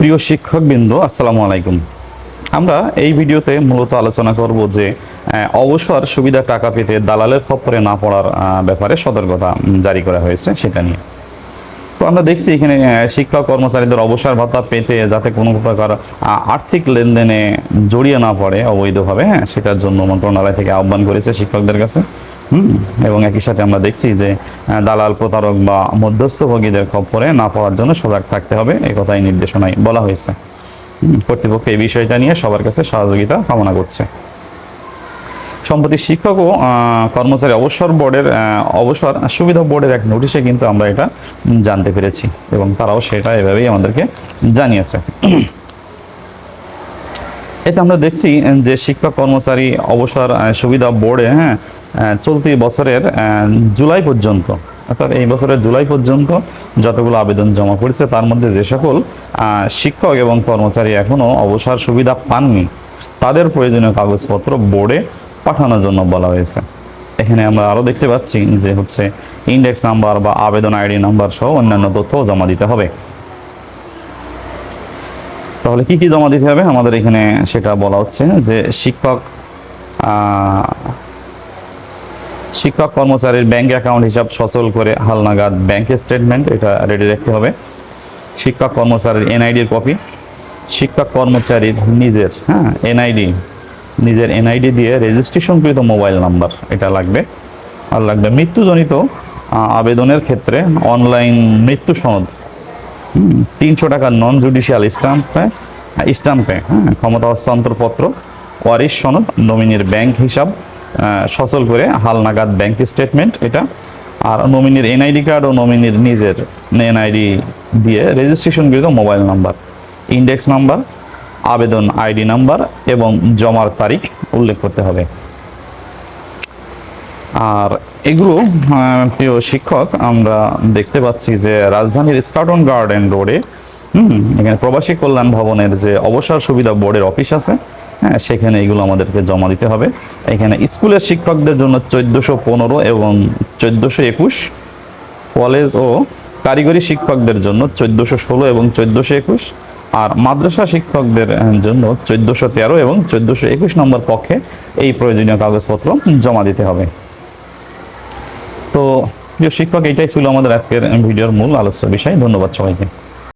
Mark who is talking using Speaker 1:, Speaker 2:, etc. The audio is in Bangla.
Speaker 1: প্রিয় শিক্ষকবৃন্দ, আসসালামু আলাইকুম। আমরা এই ভিডিওতে মূলত আলোচনা করব যে অবসর সুবিধা টাকা পেতে দালালের খপ্পরে না পড়ার ব্যাপারে সতর্কতা জারি করা হয়েছে সেটা নিয়ে। তো আমরা দেখছি এখানে শিক্ষক কর্মচারীদের অবসর ভাতা পেতে যাতে কোনো প্রকার আর্থিক লেনদেনে জড়িয়ে না পড়ে অবৈধভাবে, সেটার জন্য মন্ত্রণালয় থেকে আহ্বান করেছে শিক্ষকদের কাছে। এবং একই সাথে আমরা দেখছি যে দালাল, প্রতারক বা মধ্যস্থভোগীদের খপ্পরে না পড়ার জন্য সজাগ থাকতে হবে, এই কথাই নির্দেশনায় বলা হয়েছে। কর্তৃপক্ষ এই বিষয়টা নিয়ে সবার কাছে সহযোগিতা কামনা করছে। সম্প্রতি শিক্ষক ও কর্মচারী অবসর সুবিধা বোর্ডের এক নোটিশে কিন্তু আমরা এটা জানতে পেরেছি এবং তারাও সেটা এভাবেই আমাদেরকে জানিয়েছে। এতে আমরা দেখছি যে শিক্ষক কর্মচারী অবসর সুবিধা বোর্ডে চলতি বছরের জুলাই পর্যন্ত, অর্থাৎ এই বছরের জুলাই পর্যন্ত যতগুলো আবেদন জমা পড়েছে তার মধ্যে যে সকল শিক্ষক এবং কর্মচারী এখনও অবসর সুবিধা পাননি তাদের প্রয়োজনীয় কাগজপত্র বোর্ডে পাঠানোর জন্য বলা হয়েছে। এখানে আমরা আরও দেখতে পাচ্ছি যে ইন্ডেক্স নাম্বার বা আবেদন আইডি নাম্বার সহ অন্যান্য তথ্য জমা দিতে হবে। তাহলে কি কি জমা দিতে হবে আমাদের এখানে সেটা বলা হচ্ছে যে শিক্ষক কর্মচারীর ব্যাংক অ্যাকাউন্ট হিসাব সচল করে হালনাগাদ ব্যাংক স্টেটমেন্ট এটা রেডি রাখতে হবে। শিক্ষক কর্মচারীর এনআইডির কপি, শিক্ষক কর্মচারীর নিজের এনআইডি দিয়ে রেজিস্ট্রেশনকৃত মোবাইল নাম্বার এটা লাগবে। আর লাগবে মৃত্যুজনিত আবেদনের ক্ষেত্রে অনলাইন মৃত্যু সনদ, 300 টাকার নন জুডিশিয়াল স্ট্যাম্পে ক্ষমতা হস্তান্তরপত্র, ওয়ারিশ সনদ, নমিনির ব্যাংক হিসাব সচল করে হালনাগাদ ব্যাংক স্টেটমেন্ট এটা, আর নমিনির এনআইডি কার্ড ও নমিনির নিজের এনআইডি দিয়ে রেজিস্ট্রেশনকৃত মোবাইল নাম্বার, ইন্ডেক্স নাম্বার, আবেদন আইডি নাম্বার এবং জমার তারিখ উল্লেখ করতে হবে। আর এগুলো প্রিয় শিক্ষক আমরা দেখতে পাচ্ছি যে রাজধানীর স্কাউটন গার্ডেন রোডে এখানে প্রবাসী কল্যাণ ভবনের যে অবসর সুবিধা বোর্ডের অফিস আছে, সেখানে এগুলো আমাদেরকে জমা দিতে হবে। এখানে স্কুলের শিক্ষকদের জন্য 1415 এবং 1421, কলেজ ও কারিগরি শিক্ষকদের জন্য 1416 এবং 1421, আর মাদ্রাসা শিক্ষকদের জন্য 1413 এবং 1421 নম্বর কক্ষে এই প্রয়োজনীয় কাগজপত্র জমা দিতে হবে। তো প্রিয় শিক্ষক, এটাই ছিল আমাদের আজকের ভিডিওর মূল আলোচ্য বিষয়। ধন্যবাদ সবাইকে।